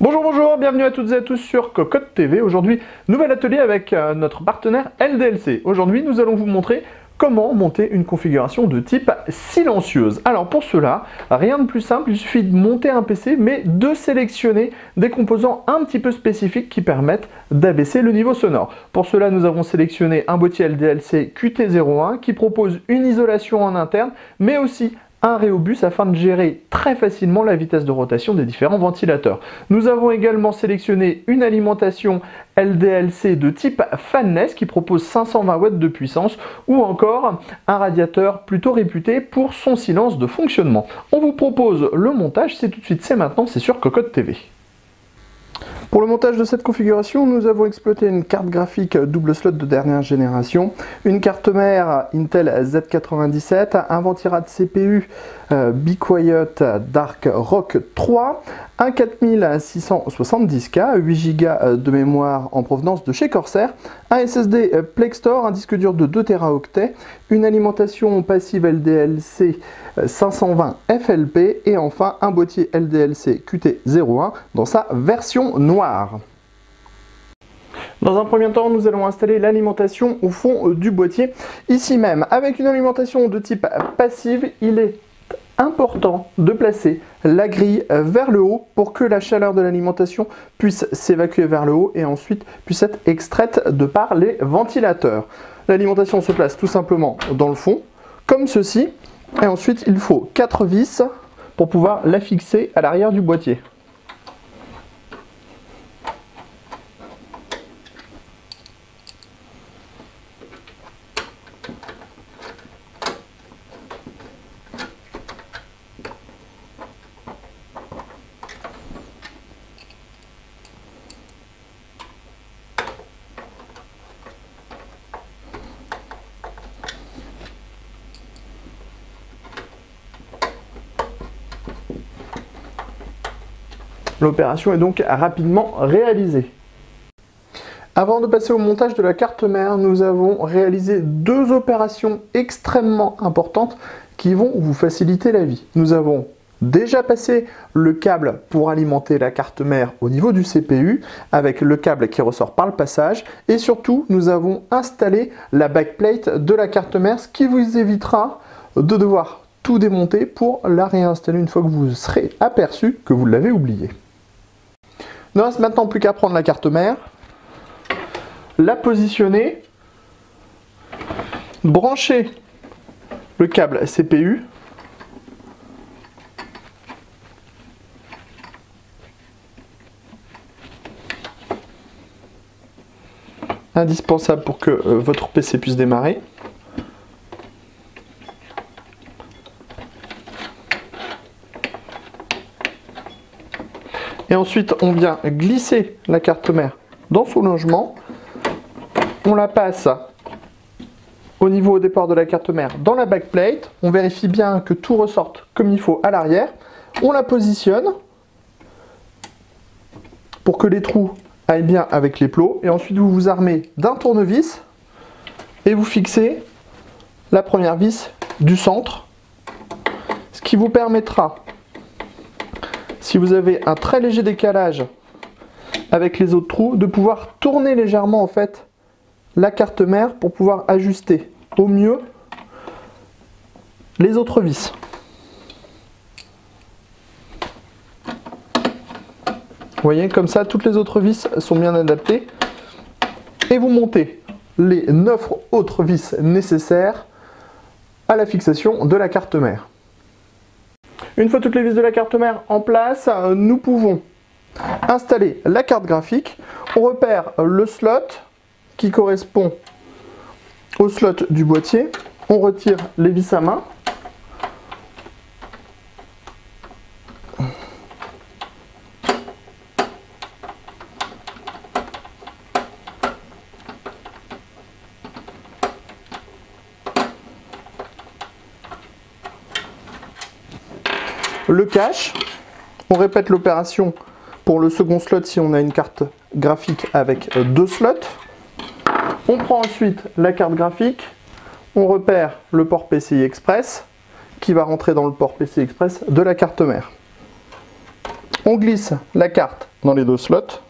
Bonjour, bienvenue à toutes et à tous sur Cocotte TV. Aujourd'hui, nouvel atelier avec notre partenaire LDLC. Aujourd'hui, nous allons vous montrer comment monter une configuration de type silencieuse. Alors pour cela, rien de plus simple, il suffit de monter un PC, mais de sélectionner des composants un petit peu spécifiques qui permettent d'abaisser le niveau sonore. Pour cela, nous avons sélectionné un boîtier LDLC QT01 qui propose une isolation en interne, mais aussi un Rhéobus afin de gérer très facilement la vitesse de rotation des différents ventilateurs. Nous avons également sélectionné une alimentation LDLC de type fanless qui propose 520 watts de puissance ou encore un radiateur plutôt réputé pour son silence de fonctionnement. On vous propose le montage, c'est tout de suite, c'est maintenant, c'est sur Cocotte TV. Pour le montage de cette configuration, nous avons exploité une carte graphique double slot de dernière génération, une carte mère Intel Z97, un ventirad CPU Be Quiet Dark Rock 3, un 4670K, 8 Go de mémoire en provenance de chez Corsair, un SSD Plextor, un disque dur de 2 Teraoctets, une alimentation passive LDLC 520 FLP et enfin un boîtier LDLC QT01 dans sa version noire. Dans un premier temps, nous allons installer l'alimentation au fond du boîtier. Ici même, avec une alimentation de type passive, il est important de placer la grille vers le haut pour que la chaleur de l'alimentation puisse s'évacuer vers le haut et ensuite puisse être extraite de par les ventilateurs. L'alimentation se place tout simplement dans le fond, comme ceci, et ensuite il faut 4 vis pour pouvoir la fixer à l'arrière du boîtier. L'opération est donc rapidement réalisée. Avant de passer au montage de la carte mère, nous avons réalisé deux opérations extrêmement importantes qui vont vous faciliter la vie. Nous avons déjà passé le câble pour alimenter la carte mère au niveau du CPU avec le câble qui ressort par le passage et surtout nous avons installé la backplate de la carte mère, ce qui vous évitera de devoir tout démonter pour la réinstaller une fois que vous serez aperçu que vous l'avez oublié. Il ne reste maintenant plus qu'à prendre la carte mère, la positionner, brancher le câble CPU, indispensable pour que votre PC puisse démarrer. Et ensuite, on vient glisser la carte mère dans son logement. On la passe au niveau au départ de la carte mère dans la backplate. On vérifie bien que tout ressorte comme il faut à l'arrière. On la positionne pour que les trous aillent bien avec les plots. Et ensuite, vous vous armez d'un tournevis et vous fixez la première vis du centre. Ce qui vous permettra, si vous avez un très léger décalage avec les autres trous, de pouvoir tourner légèrement en fait la carte mère pour pouvoir ajuster au mieux les autres vis. Vous voyez, comme ça, toutes les autres vis sont bien adaptées. Et vous montez les 9 autres vis nécessaires à la fixation de la carte mère. Une fois toutes les vis de la carte mère en place, nous pouvons installer la carte graphique. On repère le slot qui correspond au slot du boîtier. On retire les vis à main. Le cache. On répète l'opération pour le second slot si on a une carte graphique avec 2 slots. On prend ensuite la carte graphique, on repère le port PCI Express qui va rentrer dans le port PCI Express de la carte mère. On glisse la carte dans les 2 slots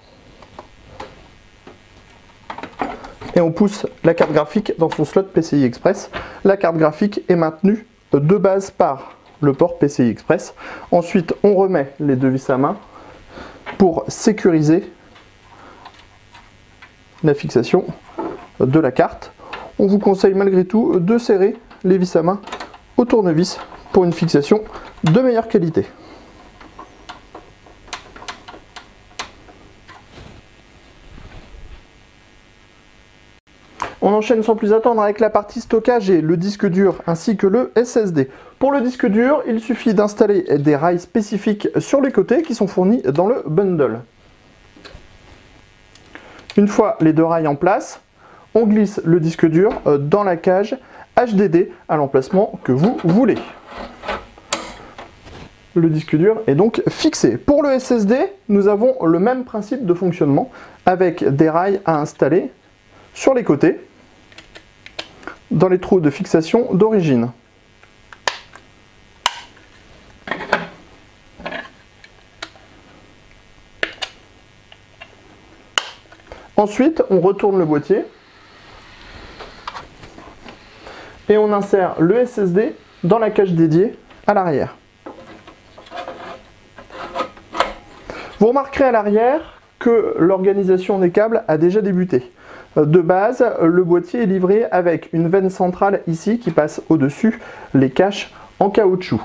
et on pousse la carte graphique dans son slot PCI Express. La carte graphique est maintenue de base par le port PCI Express. Ensuite, on remet les 2 vis à main pour sécuriser la fixation de la carte. On vous conseille malgré tout de serrer les vis à main au tournevis pour une fixation de meilleure qualité. On enchaîne sans plus attendre avec la partie stockage et le disque dur ainsi que le SSD. Pour le disque dur, il suffit d'installer des rails spécifiques sur les côtés qui sont fournis dans le bundle. Une fois les 2 rails en place, on glisse le disque dur dans la cage HDD à l'emplacement que vous voulez. Le disque dur est donc fixé. Pour le SSD, nous avons le même principe de fonctionnement avec des rails à installer sur les côtés dans les trous de fixation d'origine. Ensuite, on retourne le boîtier et on insère le SSD dans la cage dédiée à l'arrière. Vous remarquerez à l'arrière que l'organisation des câbles a déjà débuté. De base, le boîtier est livré avec une veine centrale ici qui passe au-dessus les caches en caoutchouc.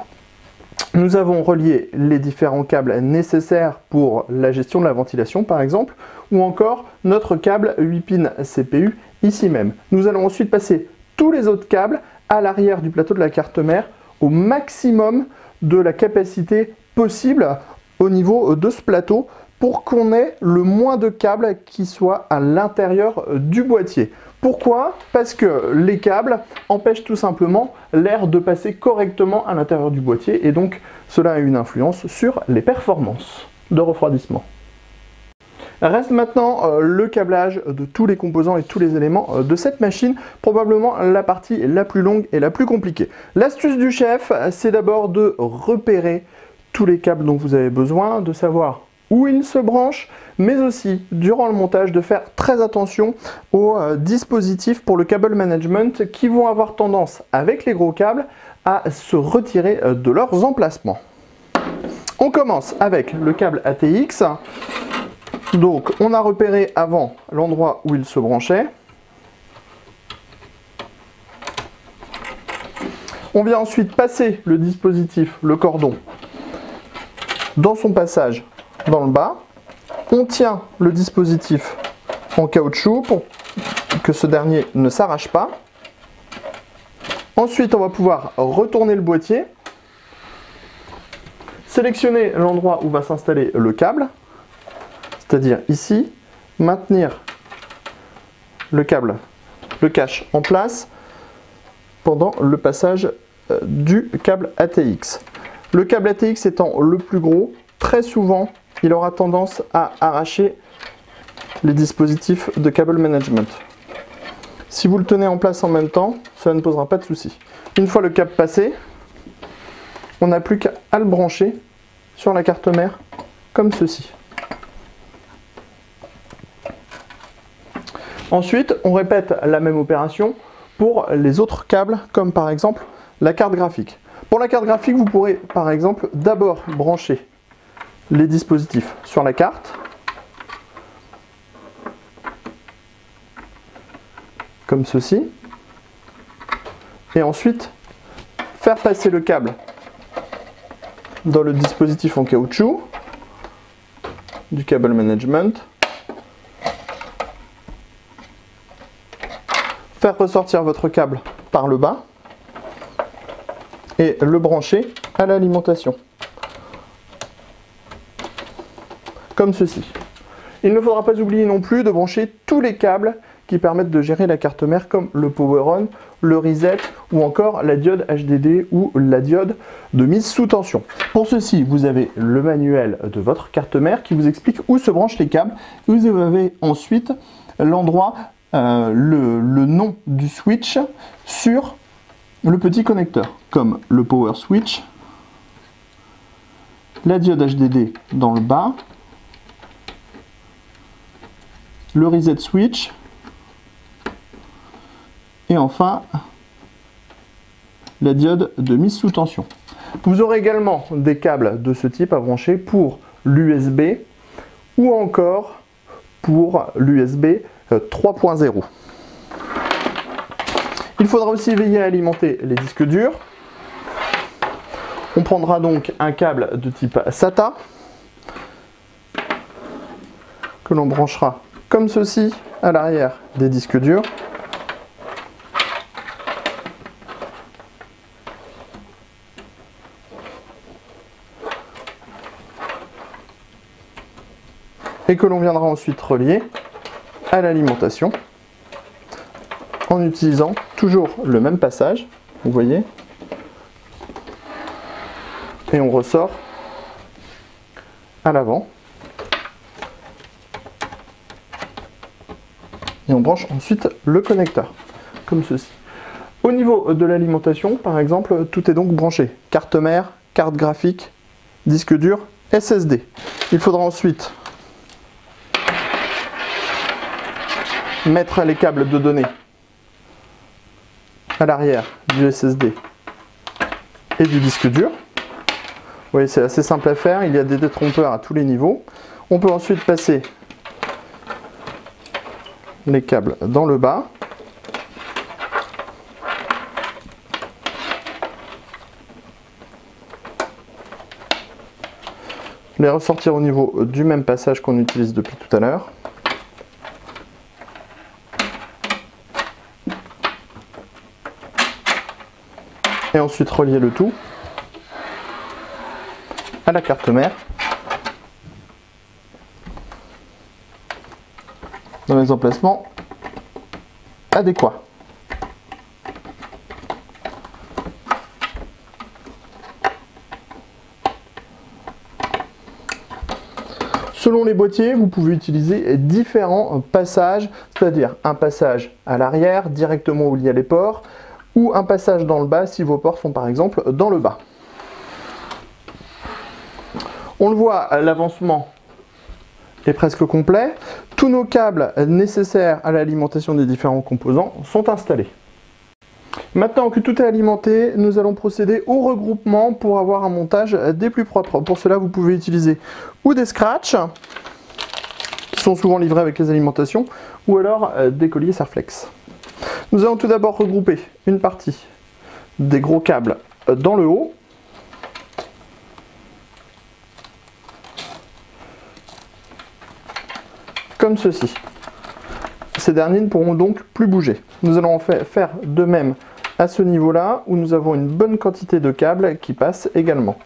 Nous avons relié les différents câbles nécessaires pour la gestion de la ventilation par exemple, ou encore notre câble 8 pins CPU ici même. Nous allons ensuite passer tous les autres câbles à l'arrière du plateau de la carte mère au maximum de la capacité possible au niveau de ce plateau pour qu'on ait le moins de câbles qui soient à l'intérieur du boîtier. Pourquoi? Parce que les câbles empêchent tout simplement l'air de passer correctement à l'intérieur du boîtier et donc cela a une influence sur les performances de refroidissement. Reste maintenant le câblage de tous les composants et tous les éléments de cette machine, probablement la partie la plus longue et la plus compliquée. L'astuce du chef, c'est d'abord de repérer tous les câbles dont vous avez besoin, de savoir où ils se branchent, mais aussi, durant le montage, de faire très attention aux dispositifs pour le cable management qui vont avoir tendance, avec les gros câbles, à se retirer de leurs emplacements. On commence avec le câble ATX. Donc, on a repéré avant l'endroit où il se branchait. On vient ensuite passer le dispositif, le cordon, dans son passage dans le bas. On tient le dispositif en caoutchouc pour que ce dernier ne s'arrache pas. Ensuite, on va pouvoir retourner le boîtier, sélectionner l'endroit où va s'installer le câble, c'est-à-dire ici, maintenir le câble, le cache en place pendant le passage du câble ATX. Le câble ATX étant le plus gros, très souvent, il aura tendance à arracher les dispositifs de cable management. Si vous le tenez en place en même temps, cela ne posera pas de souci. Une fois le câble passé, on n'a plus qu'à le brancher sur la carte mère, comme ceci. Ensuite, on répète la même opération pour les autres câbles, comme par exemple la carte graphique. Pour la carte graphique, vous pourrez par exemple d'abord brancher les dispositifs sur la carte, comme ceci, et ensuite faire passer le câble dans le dispositif en caoutchouc du cable management, faire ressortir votre câble par le bas et le brancher à l'alimentation. Comme ceci. Il ne faudra pas oublier non plus de brancher tous les câbles qui permettent de gérer la carte mère comme le power on, le reset ou encore la diode HDD ou la diode de mise sous tension. Pour ceci, vous avez le manuel de votre carte mère qui vous explique où se branchent les câbles. Vous avez ensuite l'endroit, le nom du switch sur le petit connecteur, comme le power switch, la diode HDD dans le bas, le reset switch, et enfin la diode de mise sous tension. Vous aurez également des câbles de ce type à brancher pour l'USB ou encore pour l'USB 3.0. Il faudra aussi veiller à alimenter les disques durs. On prendra donc un câble de type SATA que l'on branchera comme ceci à l'arrière des disques durs. Et que l'on viendra ensuite relier à l'alimentation en utilisant toujours le même passage, vous voyez, et on ressort à l'avant et on branche ensuite le connecteur comme ceci. Au niveau de l'alimentation, par exemple, tout est donc branché: carte mère, carte graphique, disque dur, SSD. Il faudra ensuite mettre les câbles de données à l'arrière du SSD et du disque dur. Vous voyez, c'est assez simple à faire, il y a des détrompeurs à tous les niveaux. On peut ensuite passer les câbles dans le bas. Les ressortir au niveau du même passage qu'on utilise depuis tout à l'heure. Et ensuite relier le tout à la carte mère dans les emplacements adéquats. Selon les boîtiers, vous pouvez utiliser différents passages, c'est-à-dire un passage à l'arrière, directement où il y a les ports, ou un passage dans le bas si vos ports sont par exemple dans le bas. On le voit, l'avancement est presque complet. Tous nos câbles nécessaires à l'alimentation des différents composants sont installés. Maintenant que tout est alimenté, nous allons procéder au regroupement pour avoir un montage des plus propres. Pour cela, vous pouvez utiliser ou des scratchs, qui sont souvent livrés avec les alimentations, ou alors des colliers Serflex. Nous allons tout d'abord regrouper une partie des gros câbles dans le haut. Comme ceci. Ces derniers ne pourront donc plus bouger. Nous allons faire de même à ce niveau-là, où nous avons une bonne quantité de câbles qui passent également.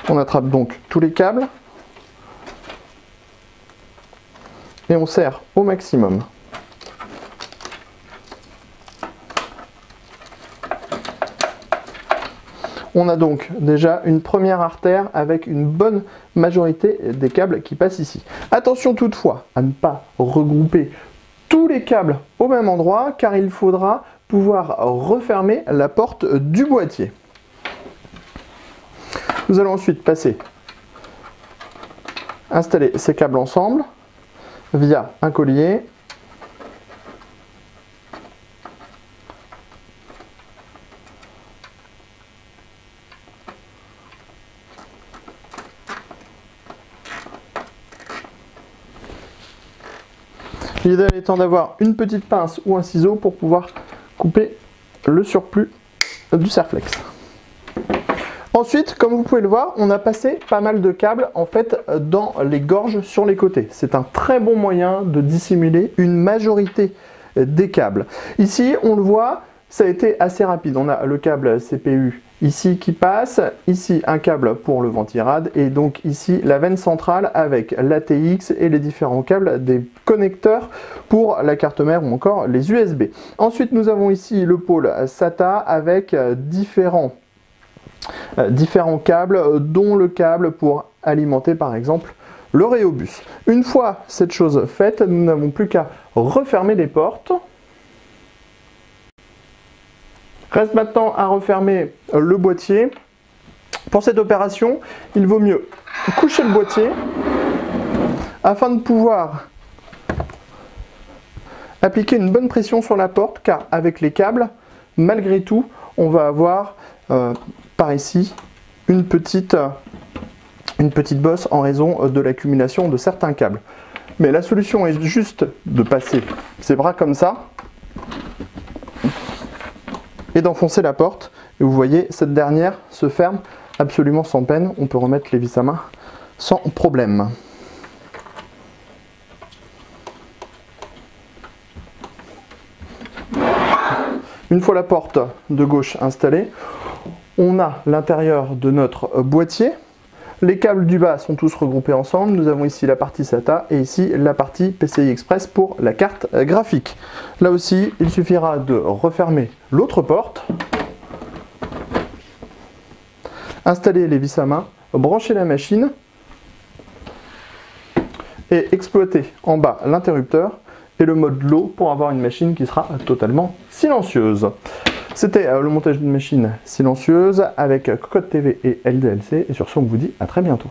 On attrape donc tous les câbles et on serre au maximum. On a donc déjà une première artère avec une bonne majorité des câbles qui passent ici. Attention toutefois à ne pas regrouper tous les câbles au même endroit, car il faudra pouvoir refermer la porte du boîtier. Nous allons ensuite installer ces câbles ensemble via un collier. L'idéal étant d'avoir une petite pince ou un ciseau pour pouvoir couper le surplus du Serflex. Ensuite, comme vous pouvez le voir, on a passé pas mal de câbles en fait dans les gorges sur les côtés. C'est un très bon moyen de dissimuler une majorité des câbles. Ici, on le voit, ça a été assez rapide. On a le câble CPU ici qui passe, ici un câble pour le ventirad et donc ici la veine centrale avec l'ATX et les différents câbles des connecteurs pour la carte mère ou encore les USB. Ensuite nous avons ici le pôle SATA avec différents câbles, dont le câble pour alimenter par exemple le Rhéobus. Une fois cette chose faite, nous n'avons plus qu'à refermer les portes. Reste maintenant à refermer le boîtier. Pour cette opération, il vaut mieux coucher le boîtier afin de pouvoir appliquer une bonne pression sur la porte, car avec les câbles, malgré tout, on va avoir par ici une petite bosse en raison de l'accumulation de certains câbles. Mais la solution est juste de passer ses bras comme ça et d'enfoncer la porte. Et vous voyez, cette dernière se ferme absolument sans peine. On peut remettre les vis à main sans problème. Une fois la porte de gauche installée, on a l'intérieur de notre boîtier. Les câbles du bas sont tous regroupés ensemble. Nous avons ici la partie SATA et ici la partie PCI Express pour la carte graphique. Là aussi, il suffira de refermer l'autre porte, installer les vis à main, brancher la machine et exploiter en bas l'interrupteur et le mode low pour avoir une machine qui sera totalement silencieuse. C'était le montage d'une machine silencieuse avec Cocotte TV et LDLC. Et sur ce, on vous dit à très bientôt.